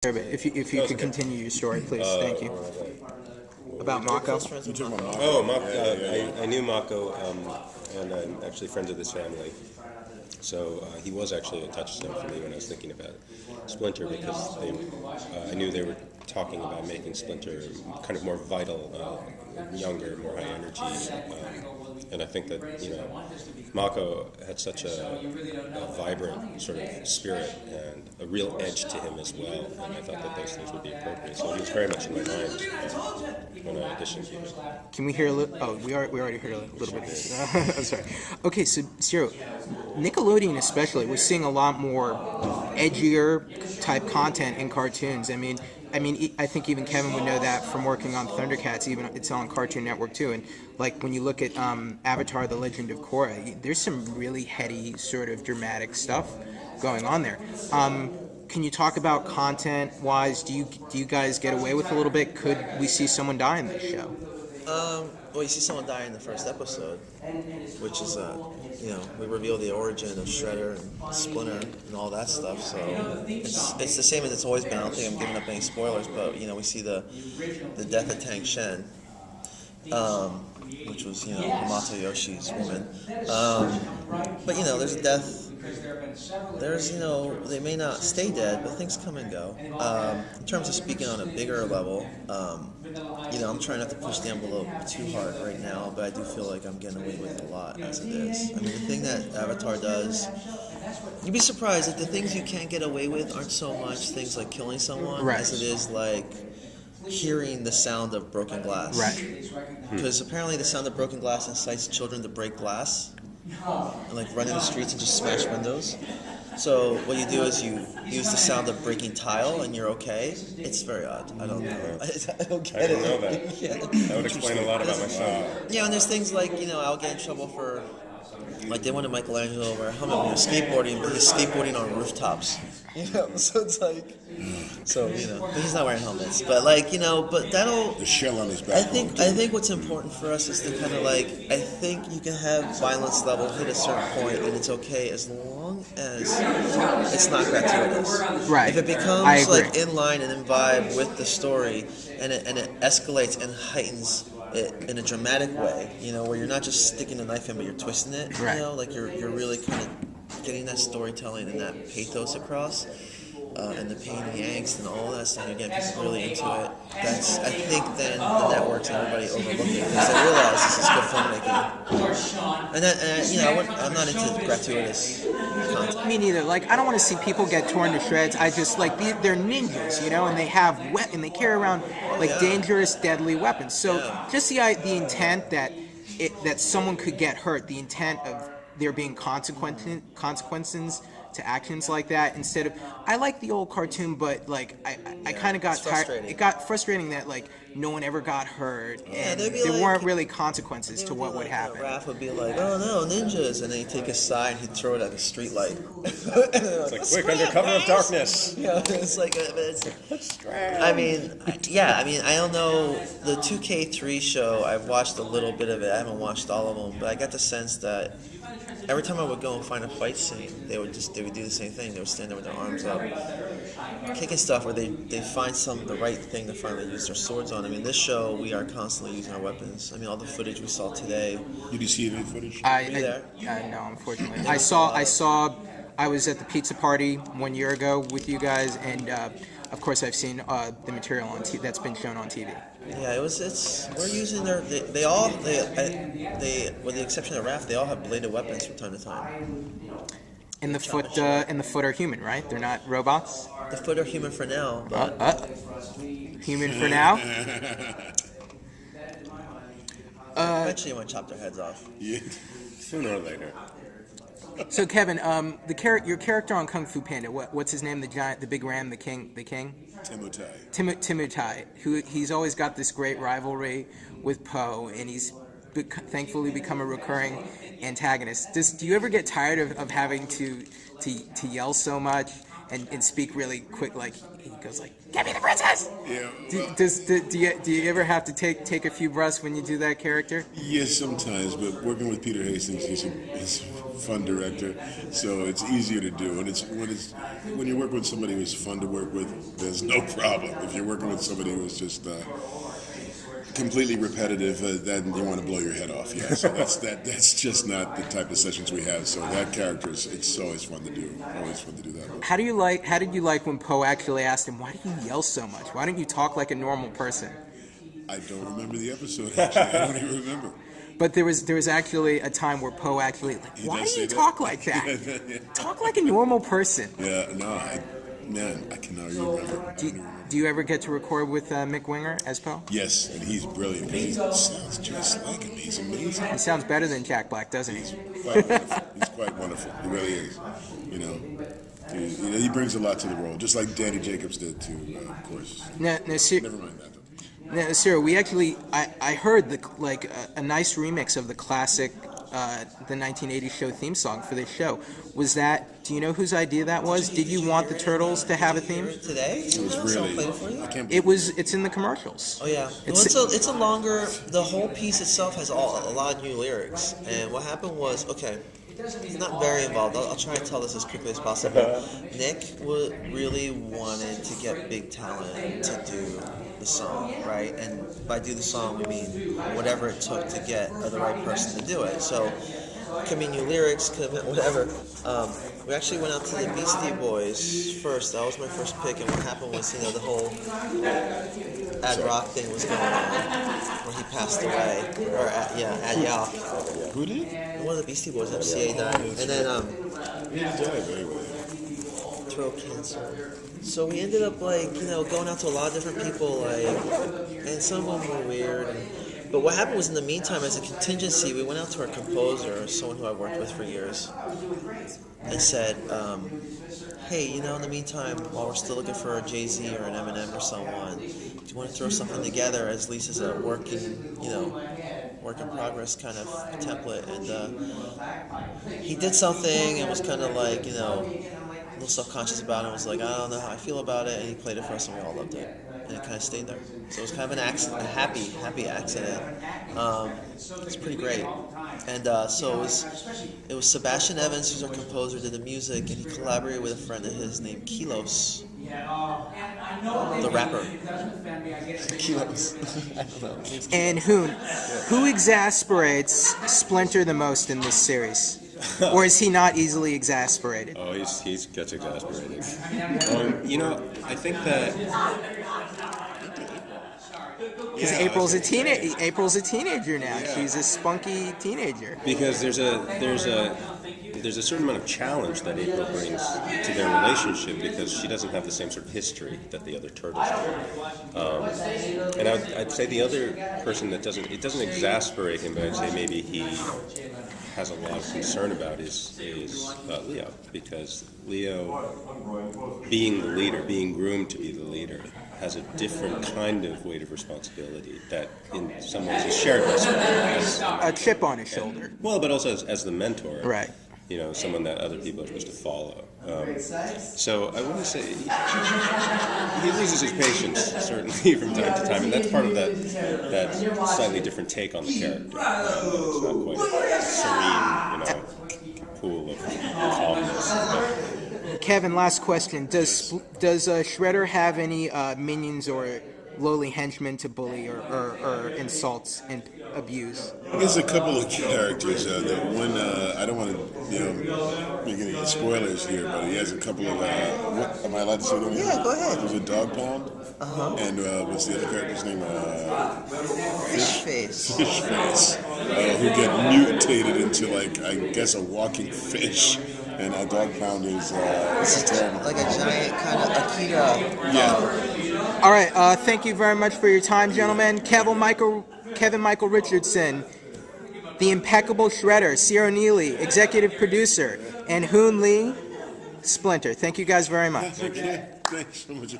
If you could continue your story, please. Thank you. About Mako. You talking about Mako? Oh, Mako. I knew Mako, and I'm actually friends with his family. So he was actually a touchstone for me when I was thinking about Splinter, because I knew they were talking about making Splinter kind of more vital, younger, more high energy, and I think that Mako had such a vibrant sort of spirit and a real edge to him as well, and I thought that those things would be appropriate. So he was very much in my mind when I auditioned here. Can we hear a little? Oh, we already heard a little bit. I'm sorry. Okay, so Ciro, Nickelodeon especially, we're seeing a lot more edgier type content in cartoons. I mean, I think even Kevin would know that from working on Thundercats. Even it's on Cartoon Network too. And like when you look at Avatar: The Legend of Korra, there's some really heady, sort of dramatic stuff going on there. Can you talk about content-wise? Do you guys get away with a little bit? Could we see someone die in this show? Well, you see someone die in the first episode, which is, we reveal the origin of Shredder and Splinter and all that stuff. So it's the same as it's always been. I don't think I'm giving up any spoilers, but we see the death of Tang Shen, which was Hamato Yoshi's woman. But there's a death. There's, they may not stay dead, but things come and go. In terms of speaking on a bigger level, I'm trying not to push the envelope too hard right now, but I do feel like I'm getting away with a lot as it is. I mean, the thing that Avatar does, you'd be surprised that the things you can't get away with aren't so much things like killing someone as it is like hearing the sound of broken glass. Right. Because apparently the sound of broken glass incites children to break glass. And like run in the streets and just smash windows. So what you do is you use the sound of breaking tile and you're okay. It's very odd. I don't know. I don't get it. I didn't know that. Yeah. That would explain a lot about myself. Yeah, and there's things like, I'll get in trouble for, like they wanted Michelangelo wear a helmet when he was skateboarding, but he's skateboarding on rooftops. So it's like, but he's not wearing helmets. But but that'll. The shell on his back. I think what's important for us is to kind of I think you can have violence level hit a certain point and it's okay as long as it's not gratuitous. Right. If it becomes in line and in vibe with the story and it escalates and heightens it in a dramatic way, where you're not just sticking a knife in but you're twisting it, like you're really kind of getting that storytelling and that pathos across, and the pain and the angst and all that stuff. Again, people really into it. I think then the networks and everybody overlook it because they realize this is good filmmaking. And I'm not into gratuitous content. Me neither. Like, I don't want to see people get torn to shreds. I just they're ninjas, and they have and they carry around dangerous, deadly weapons. So just the intent that someone could get hurt, the intent of there being consequences to actions like that, instead of, I like the old cartoon, but I kind of got tired. It got frustrating that no one ever got hurt, and there weren't really consequences to what would happen. Raph would be like, "Oh no, ninjas," and then he'd take his sign, he'd throw it at a street light. It's quick, under cover of darkness. It's like, I don't know. The 2K3 show, I've watched a little bit of it. I haven't watched all of them, but I got the sense that every time I would go and find a fight scene, they would do the same thing. They would stand there with their arms up, kicking stuff, where they find the right thing to finally use their swords on. I mean, this show, we are constantly using our weapons. I mean, all the footage we saw today. Did you see any footage? No, unfortunately. I was at the pizza party 1 year ago with you guys, and of course I've seen the material on that's been shown on TV. Yeah, we're using they all, with the exception of Raph, they all have bladed weapons from time to time. And the foot are human, right? They're not robots? The foot are human for now, but... Human for now? Eventually you want to chop their heads off. Yeah. Sooner or later. So Kevin, your character on Kung Fu Panda, what's his name? The big ram, the king? Timutai. He's always got this great rivalry with Po, and he's thankfully become a recurring antagonist. Do you ever get tired of having to yell so much and speak really quick? Like he goes "Get me the princess!" Yeah. Do you ever have to take a few breaths when you do that character? Yes, sometimes. But working with Peter Hastings, he's fun director, so it's easier to do. And when you work with somebody who's fun to work with, there's no problem. If you're working with somebody who's just completely repetitive, then you want to blow your head off. Yeah, so that's just not the type of sessions we have. So that character it's always fun to do. Always fun to do that. How did you like when Poe actually asked him, "Why do you yell so much? Why don't you talk like a normal person?" I don't remember the episode. Actually, I don't even remember. But there was actually a time where Poe actually like, "Why do you talk like that? Yeah. Talk like a normal person." Yeah, no, I cannot even remember. Do you ever get to record with Mick Winger as Poe? Yes, and he's brilliant. He sounds just like him. He's amazing. He sounds better than Jack Black, doesn't he? He's quite wonderful. He really is. You know, he brings a lot to the role, just like Danny Jacobs did too, of course. Never mind that. Now, Ciro, we actually, I heard a nice remix of the classic, the 1980s show theme song for this show. Was that, do you know whose idea that was? Did you want the Turtles to have a theme? Today? It was really, It's in the commercials. Oh yeah, it's a longer. The whole piece itself has a lot of new lyrics, and what happened was He's not very involved. I'll try and tell this as quickly as possible. Nick really wanted to get big talent to do the song, right? And by do the song, we mean whatever it took to get the right person to do it. So, could mean new lyrics, could mean whatever. We actually went out to the Beastie Boys first. That was my first pick, and what happened was, the whole Ad Rock thing was going on, where he passed away, or Ad Rock. Who did? One of the Beastie Boys, MCA died, and then He died, throat cancer. So we ended up going out to a lot of different people, and some of them were weird. But what happened was, in the meantime, as a contingency, we went out to our composer, someone who I've worked with for years, and said, hey, in the meantime, while we're still looking for a Jay-Z or an Eminem or someone, do you want to throw something together as least as a working, work in progress kind of template? And he did something and was kind of like, a little self-conscious about it, and was like, I don't know how I feel about it, and he played it for us and we all loved it. And it kind of stayed there. So it was kind of an accident, a happy accident. It's pretty great. And so it was Sebastian Evans, who's our composer, did the music, and he collaborated with a friend of his named Kilos, the rapper. Kilos. I don't know. And Hoon, who exasperates Splinter the most in this series? Or is he not easily exasperated? Oh, he gets exasperated. I think that because April's a teenager now. Yeah. She's a spunky teenager. because there's a certain amount of challenge that April brings to their relationship, because she doesn't have the same sort of history that the other turtles do. And I'd say the other person that doesn't exasperate him, but I'd say maybe he has a lot of concern about is Leo, because Leo, being the leader, being groomed to be the leader, has a different kind of weight of responsibility that in some ways is shared by someone. A chip on his shoulder. Well, but also as the mentor. Right. Someone that other people are supposed to follow. So I wouldn't say he loses his patience, certainly, from time to time, and that's part of that slightly different take on the character. It's not quite a serene, pool of calmness. Kevin, last question: Does Shredder have any minions or lowly henchmen to bully or insult and abuse? There's a couple of characters. That one, I don't want to, make any spoilers here, but he has a couple of. Am I allowed to say that? Yeah, go ahead. There's a dog pound. And what's the other character's name? Fish Face. Fish Face. Who get mutated into, I guess, a walking fish. And a dog pound is terrible. Like a giant kind of Akira. Yeah. All right. Thank you very much for your time, gentlemen. Kevin Michael Richardson, the impeccable Shredder, Ciro Nieli, executive producer, and Hoon Lee, Splinter. Thank you guys very much. Okay. Thanks so much.